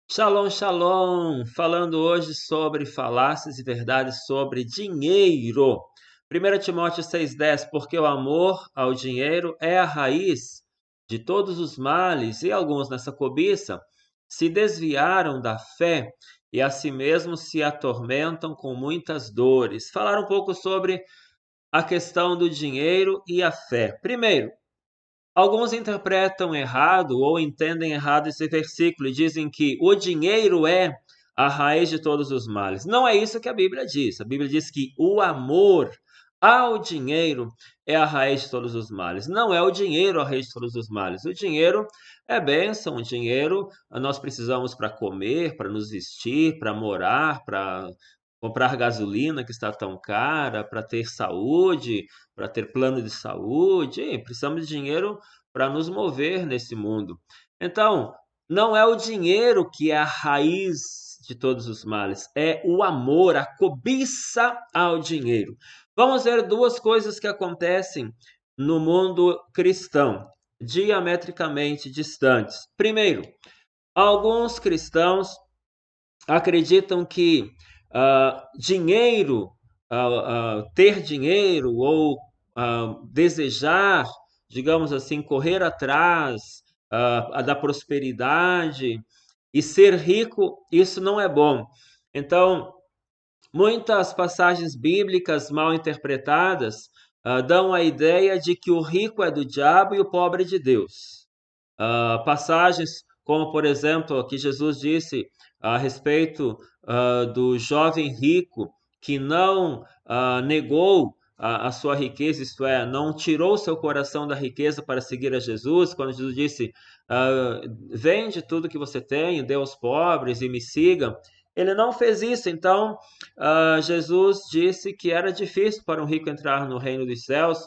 Shalom, shalom! Falando hoje sobre falácias e verdades sobre dinheiro. 1 Timóteo 6,10, porque o amor ao dinheiro é a raiz de todos os males, e alguns nessa cobiça se desviaram da fé e a si mesmos se atormentam com muitas dores. Falar um pouco sobre a questão do dinheiro e a fé. Primeiro, alguns interpretam errado ou entendem errado esse versículo e dizem que o dinheiro é a raiz de todos os males. Não é isso que a Bíblia diz. A Bíblia diz que o amor ao dinheiro é a raiz de todos os males. Não é o dinheiro a raiz de todos os males. O dinheiro é bênção. O dinheiro nós precisamos para comer, para nos vestir, para morar, para comprar gasolina que está tão cara, para ter saúde, para ter plano de saúde. Precisamos de dinheiro para nos mover nesse mundo. Então, não é o dinheiro que é a raiz de todos os males, é o amor, a cobiça ao dinheiro. Vamos ver duas coisas que acontecem no mundo cristão, diametricamente distantes. Primeiro, alguns cristãos acreditam que dinheiro, ter dinheiro ou desejar, digamos assim, correr atrás da prosperidade e ser rico, isso não é bom. Então, muitas passagens bíblicas mal interpretadas dão a ideia de que o rico é do diabo e o pobre de Deus. Passagens como, por exemplo, que Jesus disse a respeito do jovem rico que não negou a sua riqueza, isto é, não tirou seu coração da riqueza para seguir a Jesus, quando Jesus disse, vende tudo que você tem, dê aos pobres e me siga. Ele não fez isso, então Jesus disse que era difícil para um rico entrar no reino dos céus,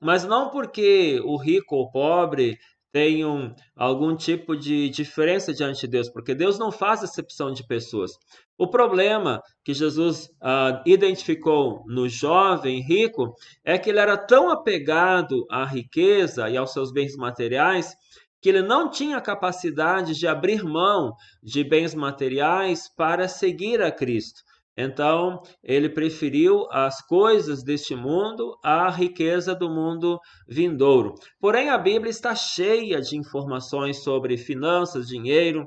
mas não porque o rico ou pobre tenham algum tipo de diferença diante de Deus, porque Deus não faz acepção de pessoas. O problema que Jesus identificou no jovem rico é que ele era tão apegado à riqueza e aos seus bens materiais que ele não tinha capacidade de abrir mão de bens materiais para seguir a Cristo. Então, ele preferiu as coisas deste mundo à riqueza do mundo vindouro. Porém, a Bíblia está cheia de informações sobre finanças, dinheiro.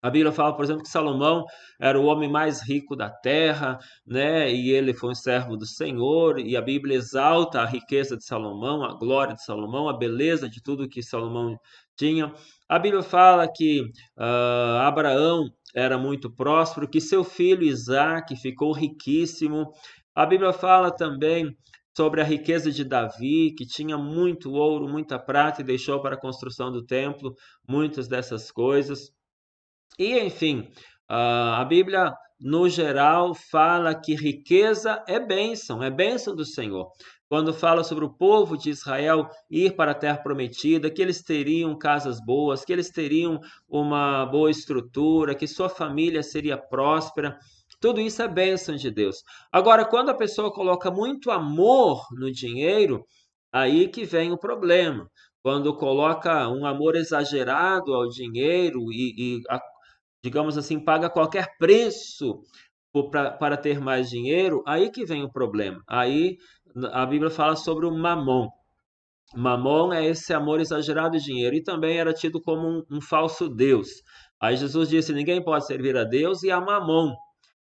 A Bíblia fala, por exemplo, que Salomão era o homem mais rico da terra, né? E ele foi um servo do Senhor, e a Bíblia exalta a riqueza de Salomão, a glória de Salomão, a beleza de tudo que Salomão tinha. A Bíblia fala que Abraão era muito próspero, que seu filho Isaque ficou riquíssimo. A Bíblia fala também sobre a riqueza de Davi, que tinha muito ouro, muita prata e deixou para a construção do templo muitas dessas coisas. E, enfim, a Bíblia, no geral, fala que riqueza é bênção do Senhor. Quando fala sobre o povo de Israel ir para a terra prometida, que eles teriam casas boas, que eles teriam uma boa estrutura, que sua família seria próspera, tudo isso é bênção de Deus. Agora, quando a pessoa coloca muito amor no dinheiro, aí que vem o problema. Quando coloca um amor exagerado ao dinheiro digamos assim, paga qualquer preço para ter mais dinheiro, aí que vem o problema. Aí a Bíblia fala sobre o mamon. Mamon é esse amor exagerado de dinheiro e também era tido como um falso Deus. Aí Jesus disse: ninguém pode servir a Deus e a mamon.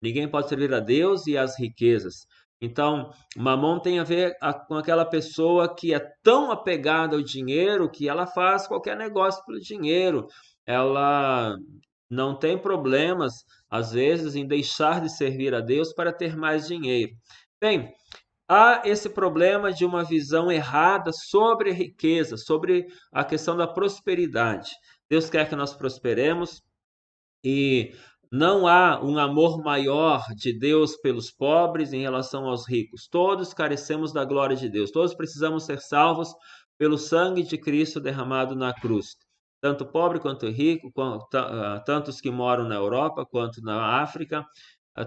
Ninguém pode servir a Deus e às riquezas. Então, mamon tem a ver com aquela pessoa que é tão apegada ao dinheiro que ela faz qualquer negócio pelo dinheiro. Ela não tem problemas, às vezes, em deixar de servir a Deus para ter mais dinheiro. Bem, há esse problema de uma visão errada sobre a riqueza, sobre a questão da prosperidade. Deus quer que nós prosperemos e não há um amor maior de Deus pelos pobres em relação aos ricos. Todos carecemos da glória de Deus. Todos precisamos ser salvos pelo sangue de Cristo derramado na cruz. Tanto pobre quanto rico, tantos que moram na Europa quanto na África,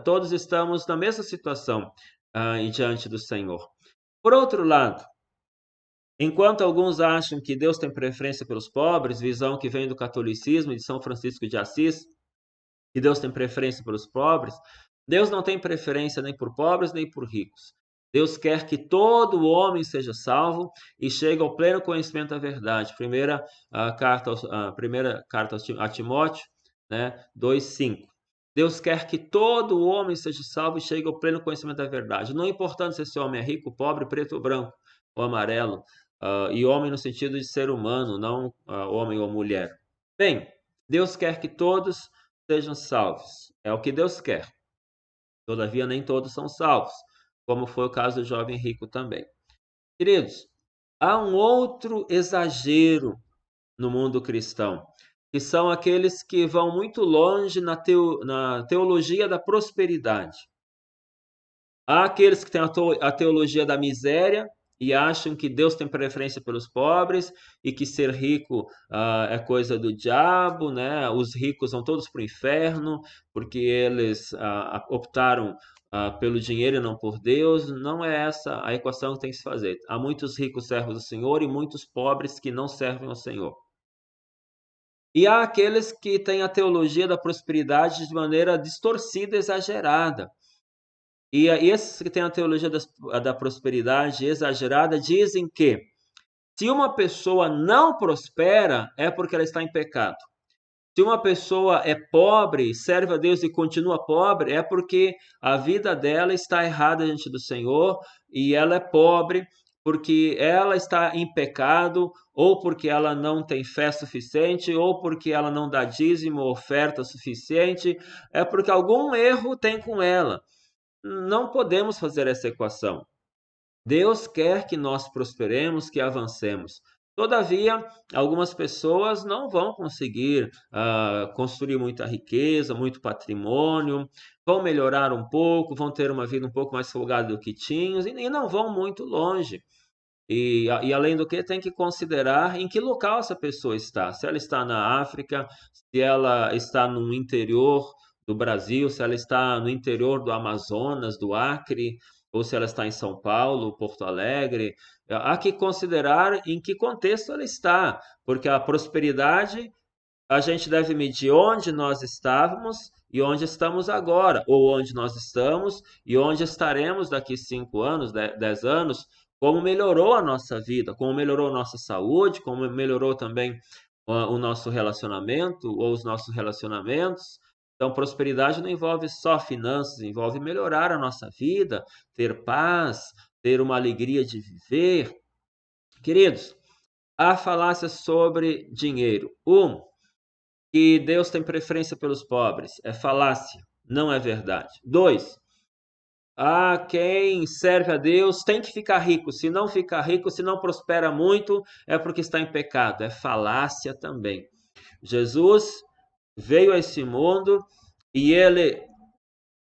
todos estamos na mesma situação diante do Senhor. Por outro lado, Enquanto alguns acham que Deus tem preferência pelos pobres, visão que vem do catolicismo e de São Francisco de Assis, que Deus tem preferência pelos pobres, Deus não tem preferência nem por pobres nem por ricos. Deus quer que todo homem seja salvo e chegue ao pleno conhecimento da verdade. Primeira carta a Timóteo, né, 2:5. Deus quer que todo homem seja salvo e chegue ao pleno conhecimento da verdade. Não importando se esse homem é rico, pobre, preto ou branco, ou amarelo, e homem no sentido de ser humano, não homem ou mulher. Bem, Deus quer que todos sejam salvos. É o que Deus quer. Todavia, nem todos são salvos, como foi o caso do jovem rico também. Queridos, há um outro exagero no mundo cristão, que são aqueles que vão muito longe na teologia da prosperidade. Há aqueles que têm a teologia da miséria e acham que Deus tem preferência pelos pobres e que ser rico é coisa do diabo, né? Os ricos vão todos para o inferno porque eles optaram pelo dinheiro e não por Deus. Não é essa a equação que tem que se fazer. Há muitos ricos servos do Senhor e muitos pobres que não servem ao Senhor. E há aqueles que têm a teologia da prosperidade de maneira distorcida, exagerada. E esses que têm a teologia da prosperidade exagerada dizem que se uma pessoa não prospera, é porque ela está em pecado. Se uma pessoa é pobre, serve a Deus e continua pobre, é porque a vida dela está errada diante do Senhor e ela é pobre porque ela está em pecado, ou porque ela não tem fé suficiente, ou porque ela não dá dízimo ou oferta suficiente, é porque algum erro tem com ela. Não podemos fazer essa equação. Deus quer que nós prosperemos, que avancemos. Todavia, algumas pessoas não vão conseguir construir muita riqueza, muito patrimônio, vão melhorar um pouco, vão ter uma vida um pouco mais folgada do que tinham e não vão muito longe. E além do que, tem que considerar em que local essa pessoa está. Se ela está na África, se ela está no interior do Brasil, se ela está no interior do Amazonas, do Acre, ou se ela está em São Paulo, Porto Alegre. Há que considerar em que contexto ela está, porque a prosperidade a gente deve medir onde nós estávamos e onde estamos agora, ou onde nós estamos e onde estaremos daqui 5 anos, 10 anos, como melhorou a nossa vida, como melhorou a nossa saúde, como melhorou também o nosso relacionamento ou os nossos relacionamentos. Então, prosperidade não envolve só finanças, envolve melhorar a nossa vida, ter paz, ter uma alegria de viver. Queridos, há falácias sobre dinheiro. Que Deus tem preferência pelos pobres. É falácia, não é verdade. 2, quem serve a Deus tem que ficar rico. Se não ficar rico, se não prospera muito, é porque está em pecado. É falácia também. Jesus veio a esse mundo e ele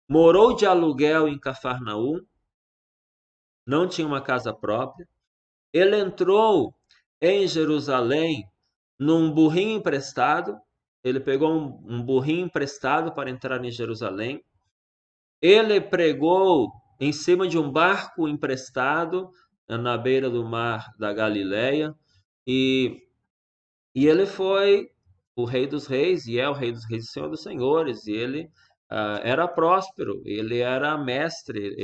morou de aluguel em Cafarnaum, não tinha uma casa própria. Ele entrou em Jerusalém num burrinho emprestado. Ele pegou um burrinho emprestado para entrar em Jerusalém. Ele pregou em cima de um barco emprestado na beira do mar da Galileia. E, e ele foi o Rei dos Reis, e é o Rei dos Reis e Senhor dos Senhores. E ele era próspero, ele era mestre,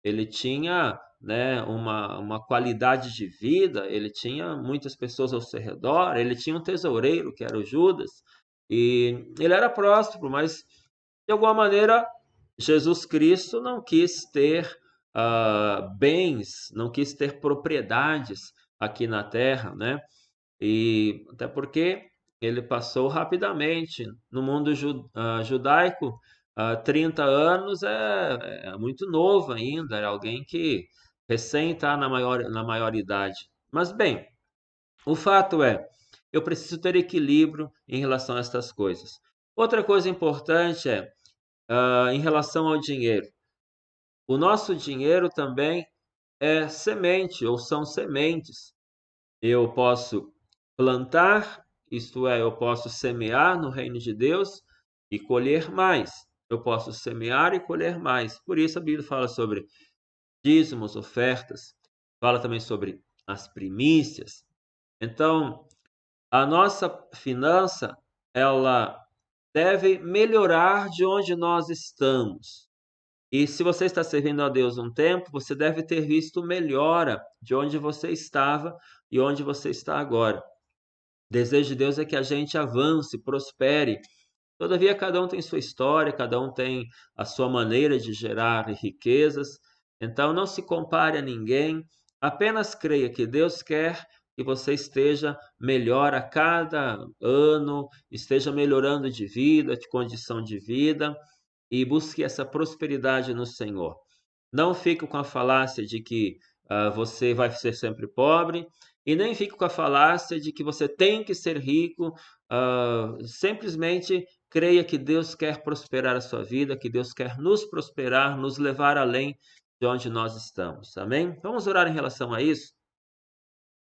ele tinha, né, uma qualidade de vida, ele tinha muitas pessoas ao seu redor, ele tinha um tesoureiro, que era o Judas, e ele era próspero, mas de alguma maneira Jesus Cristo não quis ter bens, não quis ter propriedades aqui na terra, né? E até porque ele passou rapidamente no mundo judaico, 30 anos é muito novo ainda, é alguém que recém está na maioridade. Mas bem, o fato é, eu preciso ter equilíbrio em relação a estas coisas. Outra coisa importante é, em relação ao dinheiro. O nosso dinheiro também é semente, ou são sementes. Eu posso plantar, isto é, eu posso semear no reino de Deus e colher mais. Eu posso semear e colher mais. Por isso a Bíblia fala sobre dízimos, ofertas, fala também sobre as primícias. Então, a nossa finança, ela deve melhorar de onde nós estamos. E se você está servindo a Deus um tempo, você deve ter visto melhora de onde você estava e onde você está agora. O desejo de Deus é que a gente avance, prospere. Todavia, cada um tem sua história, cada um tem a sua maneira de gerar riquezas. Então, não se compare a ninguém, apenas creia que Deus quer que você esteja melhor a cada ano, esteja melhorando de vida, de condição de vida, e busque essa prosperidade no Senhor. Não fique com a falácia de que você vai ser sempre pobre, e nem fique com a falácia de que você tem que ser rico. Simplesmente creia que Deus quer prosperar a sua vida, que Deus quer nos prosperar, nos levar além de onde nós estamos. Amém? Vamos orar em relação a isso?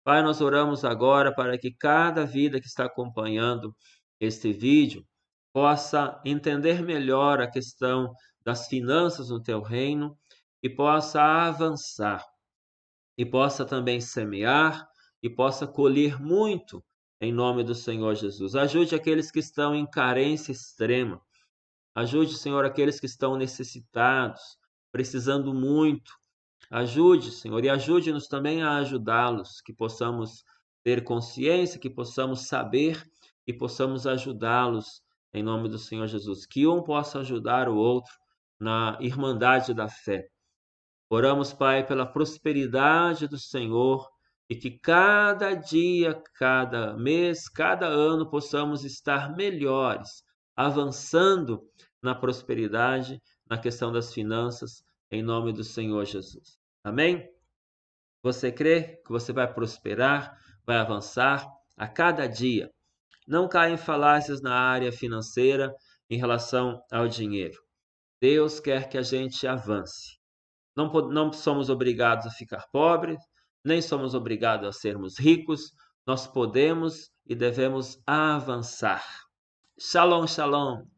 Pai, nós oramos agora para que cada vida que está acompanhando este vídeo possa entender melhor a questão das finanças no teu reino e possa avançar, e possa também semear e possa colher muito em nome do Senhor Jesus. Ajude aqueles que estão em carência extrema. Ajude, Senhor, aqueles que estão necessitados, precisando muito. Ajude, Senhor, e ajude-nos também a ajudá-los, que possamos ter consciência, que possamos saber e possamos ajudá-los em nome do Senhor Jesus. Que um possa ajudar o outro na irmandade da fé. Oramos, Pai, pela prosperidade do Senhor e que cada dia, cada mês, cada ano possamos estar melhores, avançando na prosperidade, na questão das finanças, em nome do Senhor Jesus. Amém? Você crê que você vai prosperar, vai avançar a cada dia? Não caia em falácias na área financeira em relação ao dinheiro. Deus quer que a gente avance. Não somos obrigados a ficar pobres, nem somos obrigados a sermos ricos. Nós podemos e devemos avançar. Shalom, shalom.